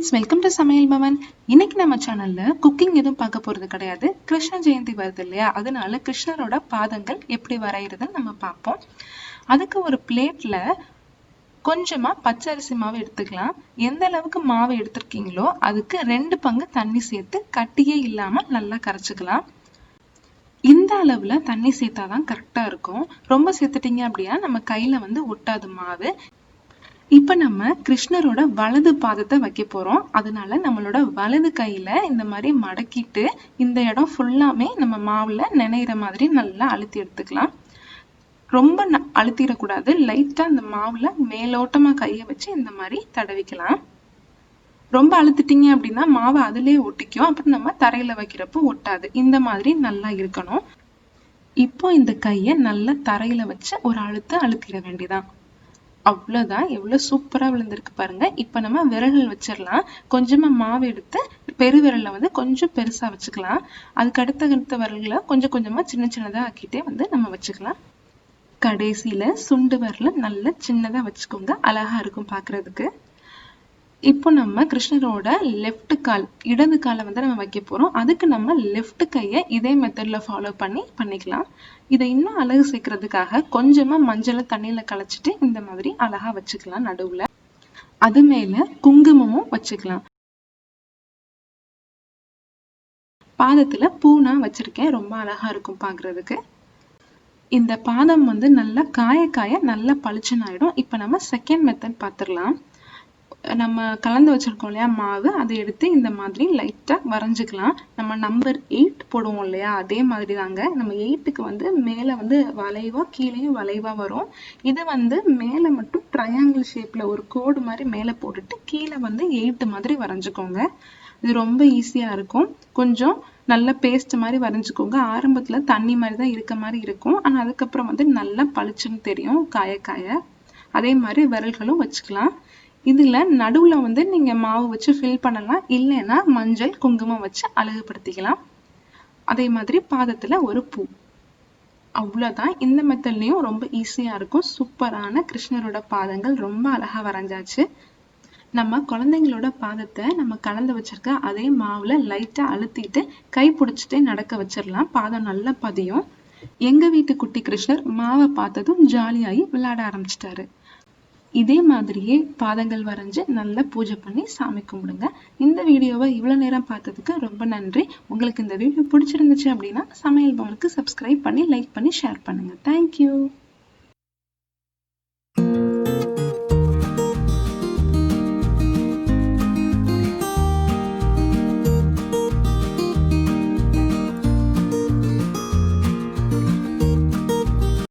Friends, welcome to சமையல் பவன். இன்னைக்கு நம்ம சேனல்ல குக்கிங் எதுவும் பார்க்க போறது கிடையாது. கிருஷ்ண ஜெயந்தி வருது இல்லையா, அதனால கிருஷ்ணரோட பாதங்கள் எப்படி வரைகிறதுன்னு நம்ம பார்ப்போம். அதுக்கு ஒரு பிளேட்ல கொஞ்சமா பச்சரிசி மாவு எடுத்துக்கலாம். எந்த அளவுக்கு மாவு எடுத்திருக்கீங்களோ அதுக்கு 2 பங்கு தண்ணி சேர்த்து கட்டியே இல்லாம நல்லா கரைச்சிக்கலாம். இந்த அளவுல தண்ணி சேர்த்தாதான் கரெக்டா இருக்கும். ரொம்ப சேர்த்துட்டீங்க அப்படின்னா நம்ம கையில ஒட்டாது மாவு. இப்ப நம்ம கிருஷ்ணரோட வலது பாதத்தை வைக்க போறோம். அதனால நம்மளோட வலது கையில இந்த மாதிரி மடக்கிட்டு இந்த இடம் ஃபுல்லாமே நம்ம மாவுல நினைற மாதிரி நல்லா அழுத்தி எடுத்துக்கலாம். ரொம்ப அழுத்திடக்கூடாது. லைட்டா இந்த மாவுல மேலோட்டமா கையை வச்சு இந்த மாதிரி தடவிக்கலாம். ரொம்ப அழுத்திட்டீங்க அப்படின்னா மாவு அதுலயே ஒட்டிக்கும். அப்புறம் நம்ம தரையில வைக்கிறப்போ ஒட்டாது. இந்த மாதிரி நல்லா இருக்கணும். இப்போ இந்த கையை நல்லா தரையில வச்சு ஒரு அழுத்திட வேண்டியதான். அவ்வளவுதான். எவ்வளவு சூப்பரா விழுந்திருக்கு பாருங்க. இப்ப நம்ம விரல்கள் வச்சிடலாம். கொஞ்சமா மாவு எடுத்து பெருவிரல்ல கொஞ்சம் பெருசா வச்சுக்கலாம். அதுக்கு அடுத்த விரல்களை கொஞ்சம் கொஞ்சமா சின்ன சின்னதா ஆக்கிட்டே நம்ம வச்சுக்கலாம். கடைசியில சுண்டு விரல நல்ல சின்னதா வச்சுக்கோங்க. அழகா இருக்கும் பாக்குறதுக்கு. இப்போ நம்ம கிருஷ்ணரோட லெஃப்ட் கால், இடது காலை நம்ம வைக்க போறோம். அதுக்கு நம்ம லெஃப்ட் கையை இதே மெத்தட்ல ஃபாலோ பண்ணிக்கலாம். இதை இன்னும் அழகு சேர்க்கறதுக்காக கொஞ்சமா மஞ்சளை தண்ணியில கலைச்சிட்டு இந்த மாதிரி அழகா வச்சுக்கலாம். நடுவுல அது மேல குங்குமமும் வச்சுக்கலாம். பாதத்துல பூ நான் வச்சிருக்கேன். ரொம்ப அழகா இருக்கும் பாக்குறதுக்கு. இந்த பாதம் நல்லா காய நல்லா பளிச்சுன்னு ஆயிடும். இப்ப நம்ம செகண்ட் மெத்தட் பார்த்துடலாம். நம்ம கலந்து வச்சிருக்கோம் இல்லையா மாவு, அதை எடுத்து இந்த மாதிரி லைட்டா வரைஞ்சுக்கலாம். நம்ம நம்பர் 8 போடுவோம் இல்லையா, அதே மாதிரி தாங்க. நம்ம 8க்கு மேல வளைவா கீழேயும் வளைவா வரும். இது மேல மட்டும் ட்ரையாங்கிள் ஷேப்ல ஒரு கோடு மாதிரி மேல போட்டுட்டு கீழே 8 மாதிரி வரைஞ்சுக்கோங்க. இது ரொம்ப ஈஸியா இருக்கும். கொஞ்சம் நல்ல பேஸ்ட் மாதிரி வரைஞ்சுக்கோங்க. ஆரம்பத்துல தண்ணி மாதிரி தான் இருக்க மாதிரி இருக்கும். ஆனா அதுக்கப்புறம் நல்லா பளிச்சுன்னு தெரியும் காய. அதே மாதிரி விரல்களும் வச்சுக்கலாம். இதுல நடுவுல நீங்க மாவு வச்சு ஃபில் பண்ணலாம். இல்லைன்னா மஞ்சள் குங்குமம் வச்சு அழகுபடுத்திக்கலாம். அதே மாதிரி பாதத்துல ஒரு பூ. அவ்வளவுதான். இந்த மெத்தட்லயும் ரொம்ப ஈஸியா இருக்கும். சூப்பரான கிருஷ்ணரோட பாதங்கள் ரொம்ப அழகா வரைஞ்சாச்சு. நம்ம குழந்தைங்களோட பாதத்தை நம்ம கலந்து வச்சிருக்க அதே மாவுல லைட்டா அழுத்திட்டு கை பிடிச்சிட்டே நடக்க வச்சிடலாம். பாதம் நல்லா பதியும். எங்க வீட்டு குட்டி கிருஷ்ணர் மாவை பார்த்ததும் ஜாலியாகி விளையாட ஆரம்பிச்சிட்டாரு. இதே மாதிரியே பாதங்கள் வரைஞ்சு நல்லா பூஜை பண்ணி சாமி கும்பிடுங்க. இந்த வீடியோவை இவ்வளவு நேரம் பார்த்ததுக்கு ரொம்ப நன்றி. உங்களுக்கு இந்த வீடியோ பிடிச்சிருந்துச்சு அப்படின்னா சமையல் பவனுக்கு சப்ஸ்கிரைப் பண்ணி லைக் பண்ணி ஷேர் பண்ணுங்க. தேங்க்யூ.